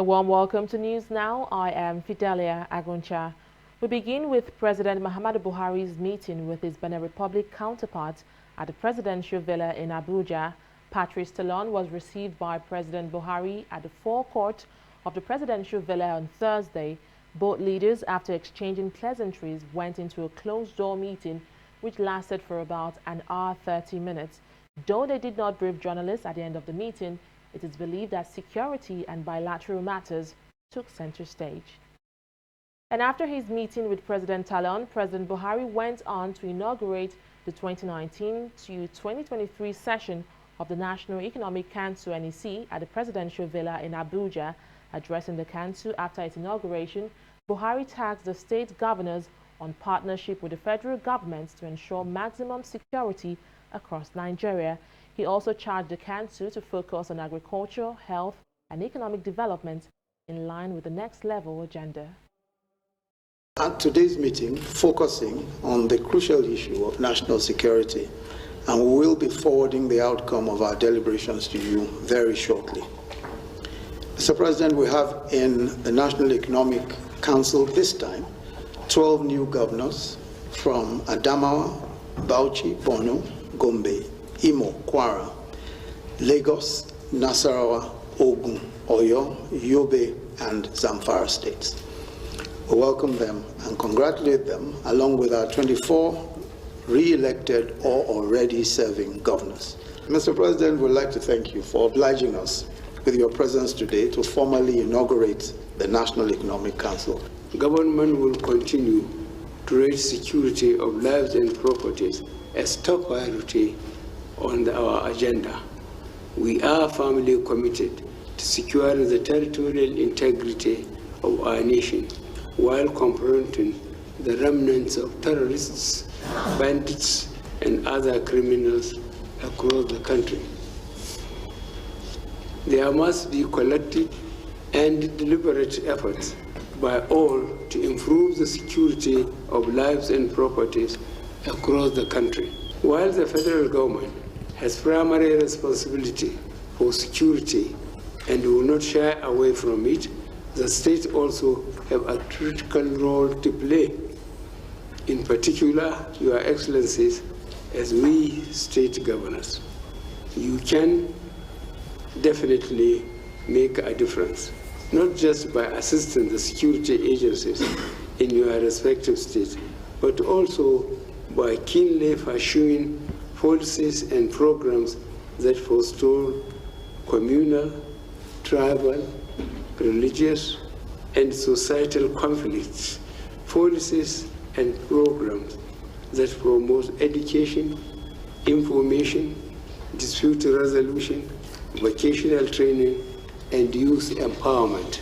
A warm welcome to News Now. I am Fidelia Aguncha. We begin with President Muhammadu Buhari's meeting with his Benin Republic counterpart at the presidential villa in Abuja. Patrice Talon was received by President Buhari at the forecourt of the presidential villa on Thursday. Both leaders, after exchanging pleasantries, went into a closed-door meeting which lasted for about an hour 30 minutes. Though they did not brief journalists at the end of the meeting, it is believed that security and bilateral matters took center stage. And after his meeting with President Talon, President Buhari went on to inaugurate the 2019 to 2023 session of the National Economic Council (NEC) at the Presidential Villa in Abuja. Addressing the council after its inauguration, Buhari tasked the state governors on partnership with the federal government to ensure maximum security across Nigeria. He also charged the council to focus on agriculture, health, and economic development in line with the next level agenda. At today's meeting, focusing on the crucial issue of national security, and we will be forwarding the outcome of our deliberations to you very shortly. Mr. President, we have in the National Economic Council this time 12 new governors from Adamawa, Bauchi, Borno, Gombe, Imo, Kwara, Lagos, Nasarawa, Ogun, Oyo, Yobe, and Zamfara states. We welcome them and congratulate them along with our 24 re-elected or already serving governors. Mr. President, we'd like to thank you for obliging us with your presence today to formally inaugurate the National Economic Council. Government will continue to raise security of lives and properties as top priority on our agenda. We are firmly committed to securing the territorial integrity of our nation while confronting the remnants of terrorists, bandits, and other criminals across the country. There must be collective and deliberate efforts by all to improve the security of lives and properties across the country. While the federal government has primary responsibility for security and will not shy away from it, the states also have a critical role to play. In particular, Your Excellencies, as we state governors, you can definitely make a difference, not just by assisting the security agencies in your respective states, but also by keenly pursuing policies and programs that forestall communal, tribal, religious, and societal conflicts, policies and programs that promote education, information, dispute resolution, vocational training, and youth empowerment.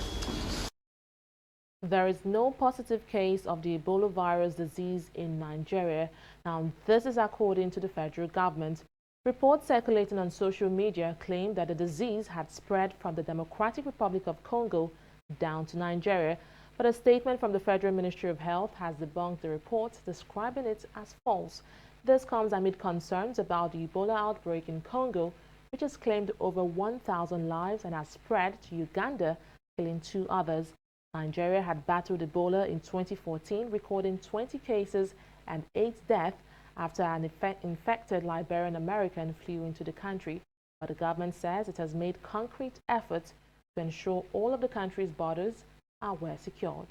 There is no positive case of the Ebola virus disease in Nigeria. Now, this is according to the federal government. Reports circulating on social media claim that the disease had spread from the Democratic Republic of Congo down to Nigeria, but a statement from the Federal Ministry of Health has debunked the report, describing it as false. This comes amid concerns about the Ebola outbreak in Congo, which has claimed over 1,000 lives and has spread to Uganda, killing 2 others. Nigeria had battled Ebola in 2014, recording 20 cases and 8 deaths after an infected Liberian American flew into the country. But the government says it has made concrete efforts to ensure all of the country's borders are well secured.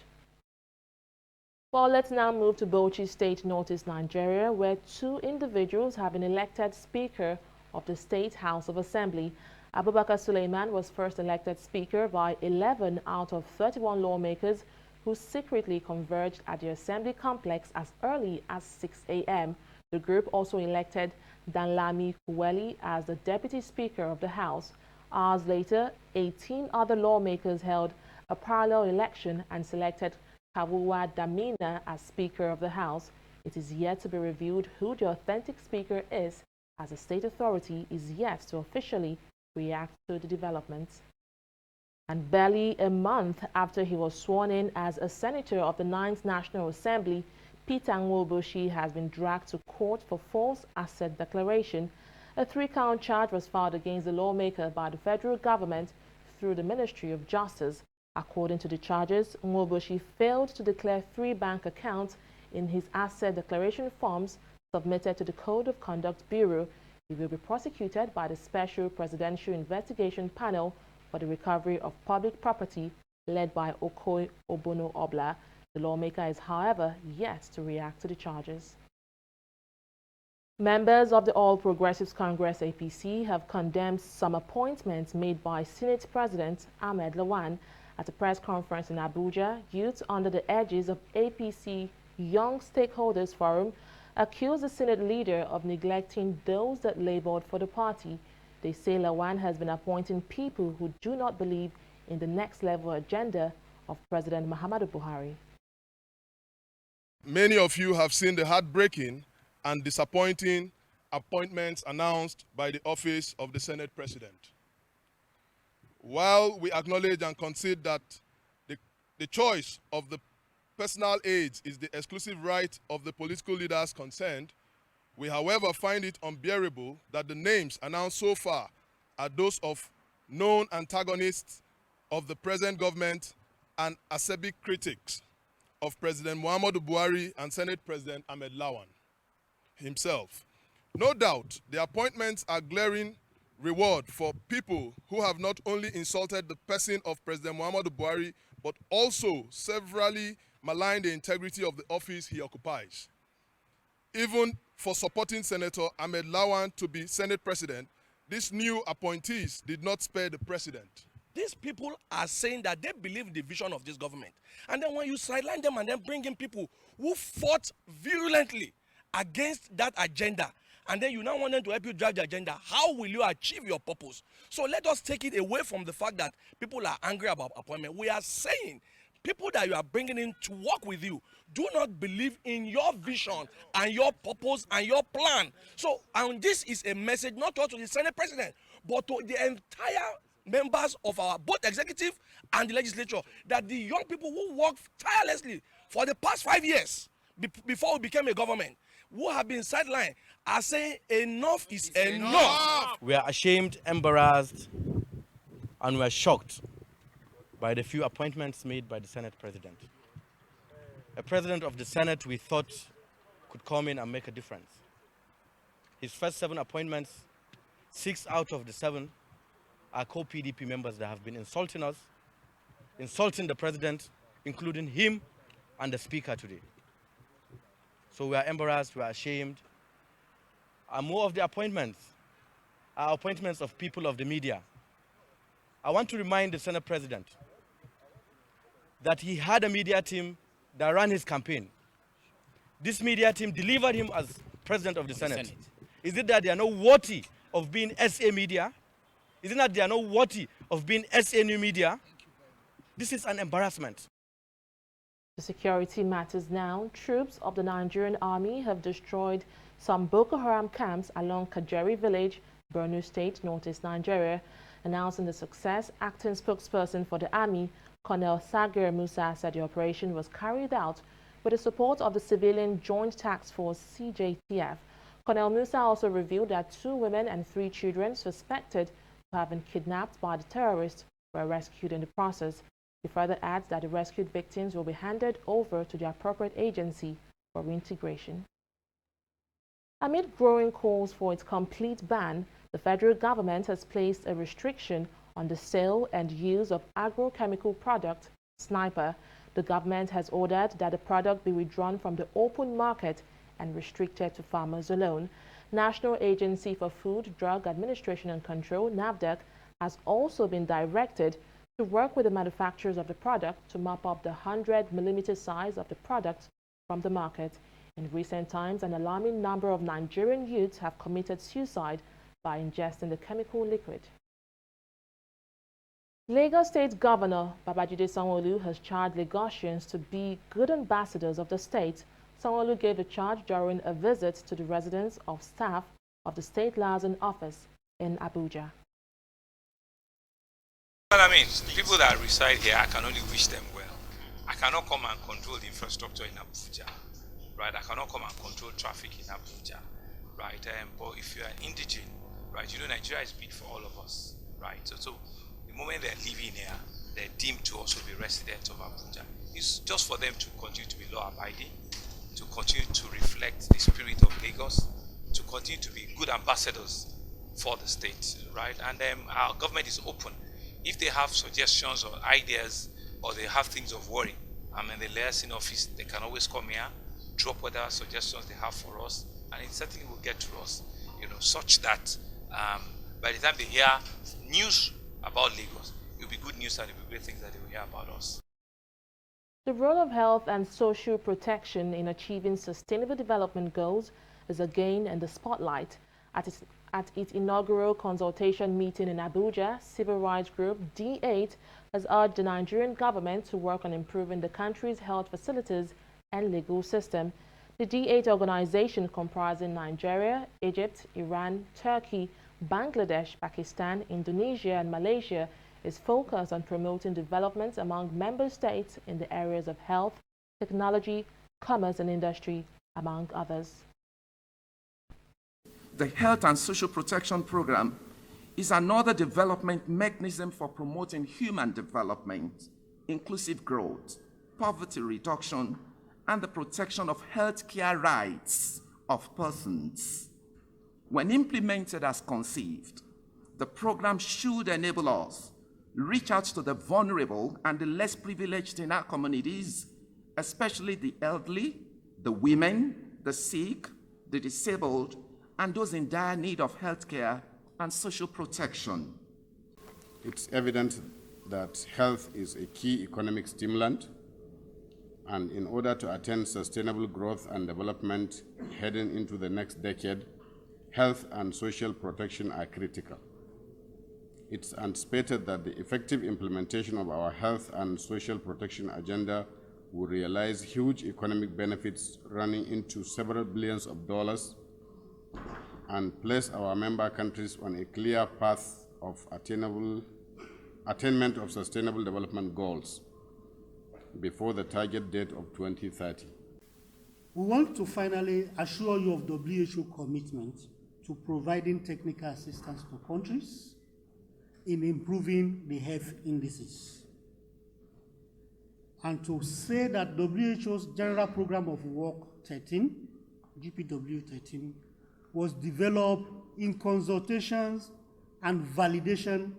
Well, let's now move to Bauchi State, Northeast Nigeria, where 2 individuals have been elected Speaker of the State House of Assembly. Abubakar Suleiman was first elected Speaker by 11 out of 31 lawmakers who secretly converged at the Assembly complex as early as 6 a.m. The group also elected Danlami Kuweli as the Deputy Speaker of the House. Hours later, 18 other lawmakers held a parallel election and selected Kawuwa Damina as Speaker of the House. It is yet to be revealed who the authentic Speaker is, as the state authority is yet to officially react to the developments. And barely a month after he was sworn in as a senator of the 9th National Assembly, Peter Nwoboshi has been dragged to court for false asset declaration. A 3-count charge was filed against the lawmaker by the federal government through the Ministry of Justice. According to the charges, Nwoboshi failed to declare 3 bank accounts in his asset declaration forms submitted to the Code of Conduct Bureau. He will be prosecuted by the Special Presidential Investigation Panel for the Recovery of Public Property led by Okoye Obono Obla. The lawmaker is, however, yet to react to the charges. Members of the All Progressives Congress APC have condemned some appointments made by Senate President Ahmed Lawan at a press conference in Abuja. Youth under the edges of APC Young Stakeholders Forum accused the Senate leader of neglecting those that labored for the party. They say Lawan has been appointing people who do not believe in the next level agenda of President Muhammadu Buhari. Many of you have seen the heartbreaking and disappointing appointments announced by the office of the Senate President. While we acknowledge and concede that the choice of the personal aides is the exclusive right of the political leaders concerned, we, however, find it unbearable that the names announced so far are those of known antagonists of the present government and acerbic critics of President Muhammadu Buhari and Senate President Ahmed Lawan himself. No doubt, the appointments are glaring reward for people who have not only insulted the person of President Muhammadu Buhari, but also severally maligned the integrity of the office he occupies. Even for supporting Senator Ahmed Lawan to be Senate President, these new appointees did not spare the president. These people are saying that they believe in the vision of this government. And then when you sideline them and then bring in people who fought virulently against that agenda, and then you now want them to help you drive the agenda, how will you achieve your purpose? So let us take it away from the fact that people are angry about appointment. We are saying people that you are bringing in to work with you do not believe in your vision and your purpose and your plan. So, and this is a message not just to the Senate President, but to the entire members of our both executive and the legislature, that the young people who worked tirelessly for the past 5 years before we became a government, who have been sidelined, are saying enough is enough. We are ashamed, embarrassed, and we are shocked by the few appointments made by the Senate President. A president of the Senate we thought could come in and make a difference. His first 7 appointments, 6 out of the 7 are co-PDP members that have been insulting us, insulting the president, including him and the speaker today. So we are embarrassed, we are ashamed. And more of the appointments are appointments of people of the media. I want to remind the Senate President that he had a media team that ran his campaign. This media team delivered him as President of the Senate. Is it that they are not worthy of being SA media? Is it that they are not worthy of being SNU media? This is an embarrassment. The security matters now. Troops of the Nigerian army have destroyed some Boko Haram camps along Kajeri village, Borno State, northeast Nigeria. Announcing the success, acting spokesperson for the army, Colonel Sagir Musa, said the operation was carried out with the support of the Civilian Joint Task Force CJTF. Colonel Musa also revealed that 2 women and 3 children suspected to have been kidnapped by the terrorists were rescued in the process. He further adds that the rescued victims will be handed over to the appropriate agency for reintegration. Amid growing calls for its complete ban, the federal government has placed a restriction on the sale and use of agrochemical product, Sniper. The government has ordered that the product be withdrawn from the open market and restricted to farmers alone. National Agency for Food, Drug Administration and Control, NAFDAC, has also been directed to work with the manufacturers of the product to mop up the 100mm size of the product from the market. In recent times, an alarming number of Nigerian youths have committed suicide by ingesting the chemical liquid. Lagos State Governor Babajide Sanwo-Olu has charged Lagosians to be good ambassadors of the state. Sanwo-Olu gave the charge during a visit to the residence of staff of the State Liaison Office in Abuja. Well, I mean, people that reside here, I can only wish them well. I cannot come and control the infrastructure in Abuja, right? I cannot come and control traffic in Abuja, right? But if you are indigent, right, you know Nigeria is big for all of us, right? So the moment they're living here, they're deemed to also be residents of Abuja. It's just for them to continue to be law-abiding, to continue to reflect the spirit of Lagos, to continue to be good ambassadors for the state, right? And our government is open. If they have suggestions or ideas, or they have things of worry, in the liaison office, they can always come here, drop whatever suggestions they have for us, and it certainly will get to us, such that by the time they hear news about Lagos, it will be good news and it will be great things that they will hear about us. The role of health and social protection in achieving sustainable development goals is again in the spotlight. At its inaugural consultation meeting in Abuja, civil rights group D8 has urged the Nigerian government to work on improving the country's health facilities and legal system. The D8 organization, comprising Nigeria, Egypt, Iran, Turkey, Bangladesh, Pakistan, Indonesia, and Malaysia, is focused on promoting development among member states in the areas of health, technology, commerce, and industry, among others. The Health and Social Protection Program is another development mechanism for promoting human development, inclusive growth, poverty reduction, and the protection of healthcare rights of persons. When implemented as conceived, the program should enable us reach out to the vulnerable and the less privileged in our communities, especially the elderly, the women, the sick, the disabled, and those in dire need of healthcare and social protection. It's evident that health is a key economic stimulant, and in order to attain sustainable growth and development heading into the next decade, health and social protection are critical. It's anticipated that the effective implementation of our health and social protection agenda will realize huge economic benefits running into several billions of dollars and place our member countries on a clear path of attainment of sustainable development goals before the target date of 2030. We want to finally assure you of WHO commitment to providing technical assistance to countries in improving the health indices, and to say that WHO's General Program of Work 13, GPW 13, was developed in consultations and validation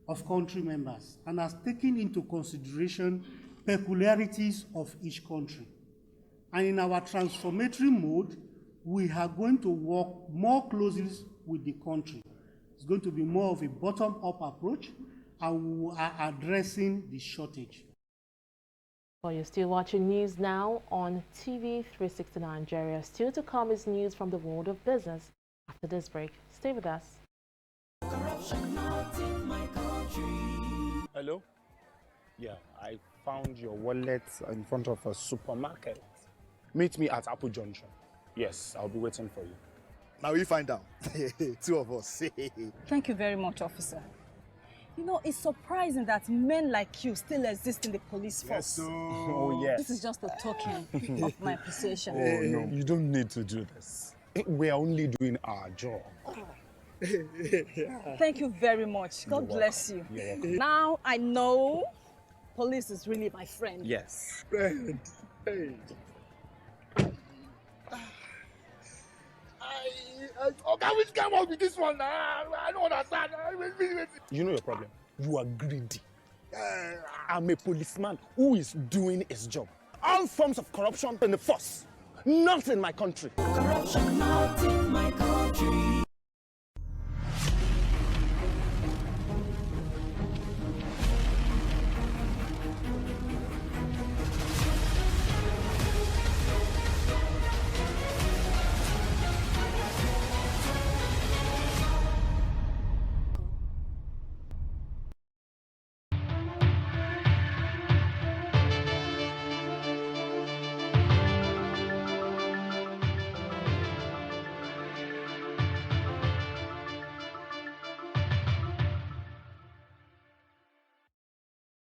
of country members and has taken into consideration peculiarities of each country. And in our transformatory mode, we are going to work more closely with the country. It's going to be more of a bottom-up approach, and we are addressing the shortage. Well, you're still watching news now on TV360 Nigeria. Still to come is news from the world of business. After this break, stay with us. Hello? Yeah, I found your wallet in front of a supermarket. Meet me at Apple Junction. Yes, I'll be waiting for you. Now we find out. Two of us. Thank you very much, officer. You know, it's surprising that men like you still exist in the police force. Yes, so... Oh, yes. This is just a token of my appreciation. Oh, no. You don't need to do this. We're only doing our job. Thank you very much. God bless you. You're welcome. Now I know police is really my friend. Yes. Friend. Hey. Okay, which came out with this one? I don't understand. You know your problem. You are greedy. I'm a policeman who is doing his job. All forms of corruption in the force. Not in my country. Corruption not in my country.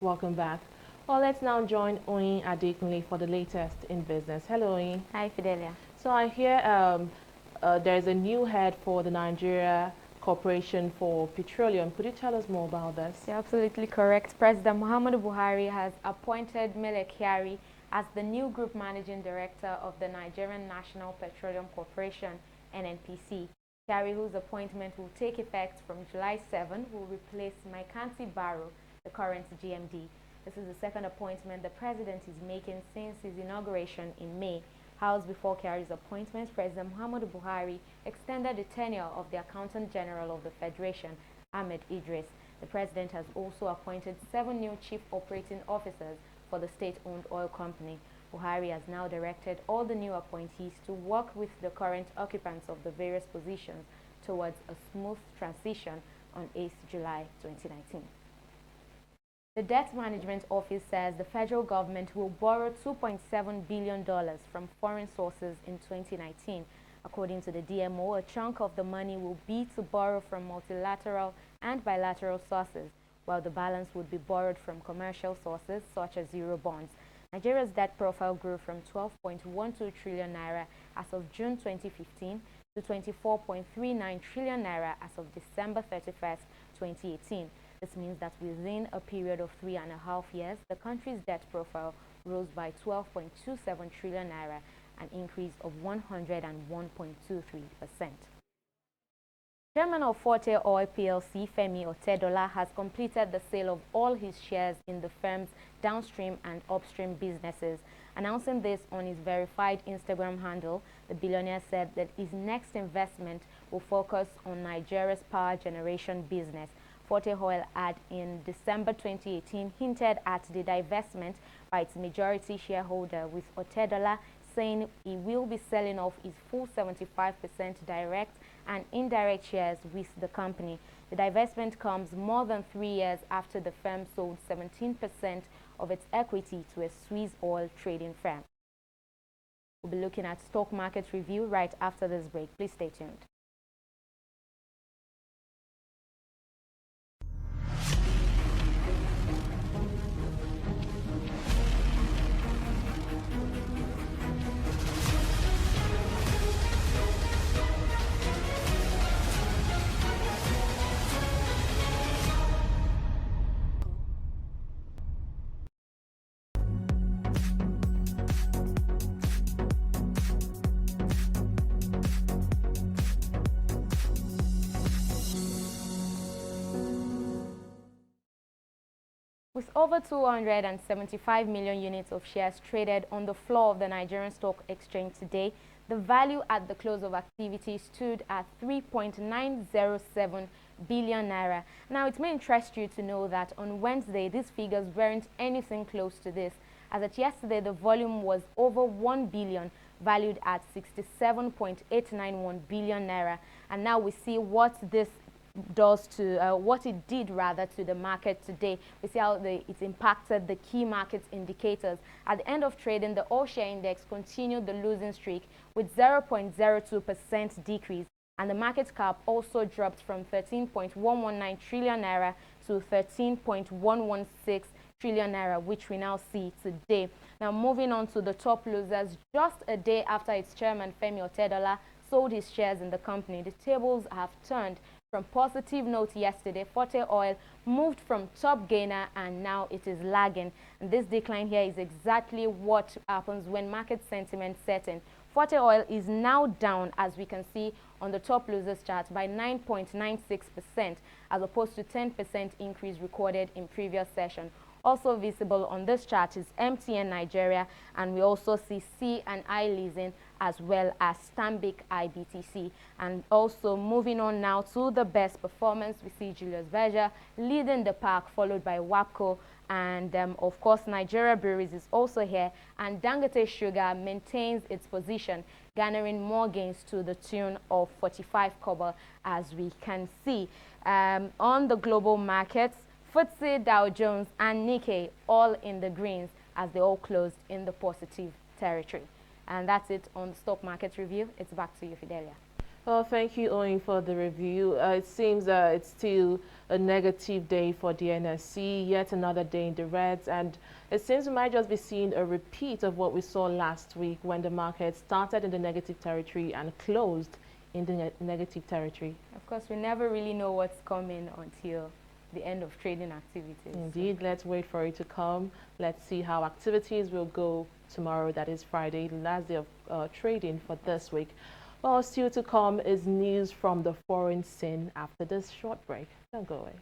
Welcome back. Well, let's now join Oyin Adekunle for the latest in business. Hello, Oyin. Hi, Fidelia. So I hear there's a new head for the Nigeria Corporation for Petroleum. Could you tell us more about this? You're absolutely correct. President Muhammadu Buhari has appointed Mele Kyari as the new Group Managing Director of the Nigerian National Petroleum Corporation, NNPC. Kyari, whose appointment will take effect from July 7, will replace Maikanti Barrow, the current GMD. This is the second appointment the president is making since his inauguration in May. Housed before Kyari's appointment, President Muhammadu Buhari extended the tenure of the Accountant General of the Federation, Ahmed Idris. The president has also appointed 7 new chief operating officers for the state-owned oil company. Buhari has now directed all the new appointees to work with the current occupants of the various positions towards a smooth transition on 8 July 2019. The Debt Management Office says the federal government will borrow $2.7 billion from foreign sources in 2019. According to the DMO, a chunk of the money will be to borrow from multilateral and bilateral sources, while the balance would be borrowed from commercial sources such as Eurobonds. Nigeria's debt profile grew from 12.12 trillion naira as of June 2015 to 24.39 trillion naira as of December 31st, 2018. This means that within a period of 3.5 years, the country's debt profile rose by 12.27 trillion naira, an increase of 101.23%. Chairman of Forte Oil PLC, Femi Otedola, has completed the sale of all his shares in the firm's downstream and upstream businesses. Announcing this on his verified Instagram handle, the billionaire said that his next investment will focus on Nigeria's power generation business. Forte Oil had in December 2018 hinted at the divestment by its majority shareholder, with Otedola saying he will be selling off his full 75% direct and indirect shares with the company. The divestment comes more than 3 years after the firm sold 17% of its equity to a Swiss oil trading firm. We'll be looking at stock market review right after this break. Please stay tuned. With over 275 million units of shares traded on the floor of the Nigerian Stock Exchange today, the value at the close of activity stood at 3.907 billion naira. Now, it may interest you to know that on Wednesday, these figures weren't anything close to this. As at yesterday, the volume was over 1 billion, valued at 67.891 billion naira. And now we see what this does to what it did rather to the market today. We see how it impacted the key market indicators. At the end of trading, the all share index continued the losing streak with 0.02% decrease, and the market cap also dropped from 13.119 trillion naira to 13.116 trillion naira, which we now see today. Now, moving on to the top losers, just a day after its chairman Femi Otedola sold his shares in the company, the tables have turned. From positive note yesterday, Forte Oil moved from top gainer and now it is lagging. And this decline here is exactly what happens when market sentiment sets in. Forte Oil is now down, as we can see on the top losers chart, by 9.96%, as opposed to 10% increase recorded in previous session. Also visible on this chart is MTN Nigeria, and we also see C&I Leasing as well as Stanbic IBTC. And also moving on now to the best performance, we see Julius Berger leading the pack, followed by WAPCO, and of course Nigeria Breweries is also here, and Dangote Sugar maintains its position, garnering more gains to the tune of 45 kobo, as we can see. On the global markets, FTSE, Dow Jones and Nikkei all in the greens as they all closed in the positive territory. And that's it on the stock market review. It's back to you, Fidelia. Well, thank you, Owen, for the review. It seems it's still a negative day for the NSE, yet another day in the reds, and it seems we might just be seeing a repeat of what we saw last week when the market started in the negative territory and closed in the negative territory. Of course, we never really know what's coming until the end of trading activities. Indeed, let's wait for it to come. Let's see how activities will go tomorrow, that is Friday, the last day of trading for this week. Well, still to come is news from the foreign scene after this short break. Don't go away.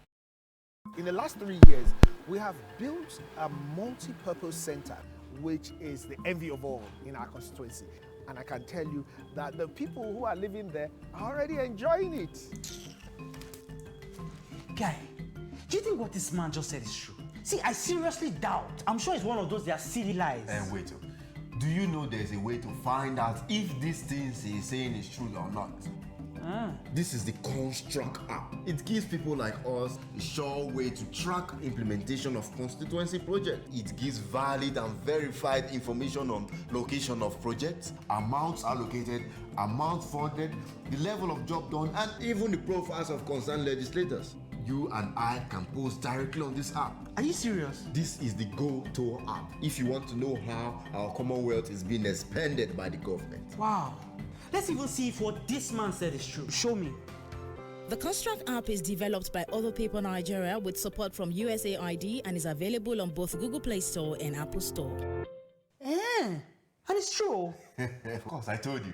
In the last 3 years, we have built a multi-purpose center, which is the envy of all in our constituency. And I can tell you that the people who are living there are already enjoying it. Guy, do you think what this man just said is true? See, I seriously doubt. I'm sure it's one of those their silly lies. And wait, do you know there's a way to find out if these things he's saying is true or not? This is the Construct app. It gives people like us a sure way to track implementation of constituency projects. It gives valid and verified information on location of projects, amounts allocated, amount funded, the level of job done, and even the profiles of concerned legislators. You and I can post directly on this app. Are you serious? This is the Go-To app if you want to know how our Commonwealth is being expanded by the government. Wow. Let's even see if what this man said is true. Show me. The Construct app is developed by Other Paper Nigeria with support from USAID and is available on both Google Play Store and Apple Store. And it's true. Of course, I told you.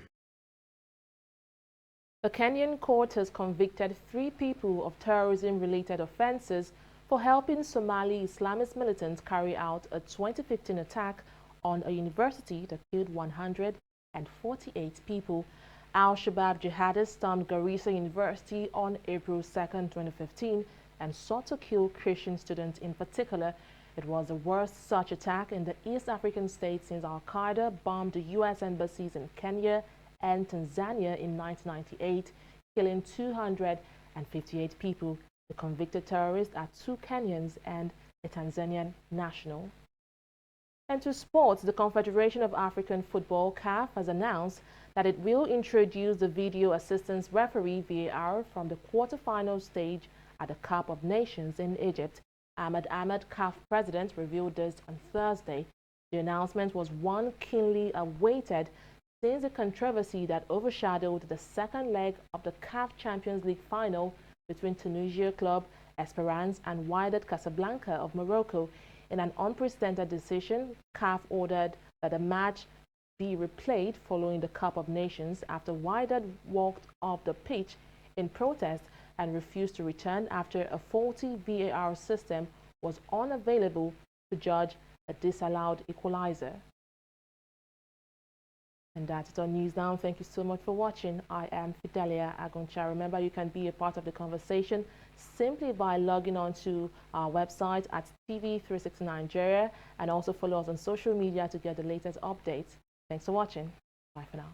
The Kenyan court has convicted 3 people of terrorism-related offenses for helping Somali Islamist militants carry out a 2015 attack on a university that killed 148 people. Al-Shabaab jihadists stormed Garissa University on April 2, 2015 and sought to kill Christian students in particular. It was the worst such attack in the East African state since Al-Qaeda bombed the U.S. embassies in Kenya and Tanzania in 1998, killing 258 people. The convicted terrorists are 2 Kenyans and a Tanzanian national. And to sports, the Confederation of African Football, CAF, has announced that it will introduce the video assistance referee VAR from the quarterfinal stage at the Cup of Nations in Egypt. Ahmed Ahmed, CAF president, revealed this on Thursday. The announcement was one keenly awaited since the controversy that overshadowed the second leg of the CAF Champions League final between Tunisia club Esperance and Wydad Casablanca of Morocco. In an unprecedented decision, CAF ordered that the match be replayed following the Cup of Nations after Wydad walked off the pitch in protest and refused to return after a faulty VAR system was unavailable to judge a disallowed equalizer. And that's it on News Now. Thank you so much for watching. I am Fidelia Agoncha. Remember, you can be a part of the conversation simply by logging on to our website at TV360 Nigeria and also follow us on social media to get the latest updates. Thanks for watching. Bye for now.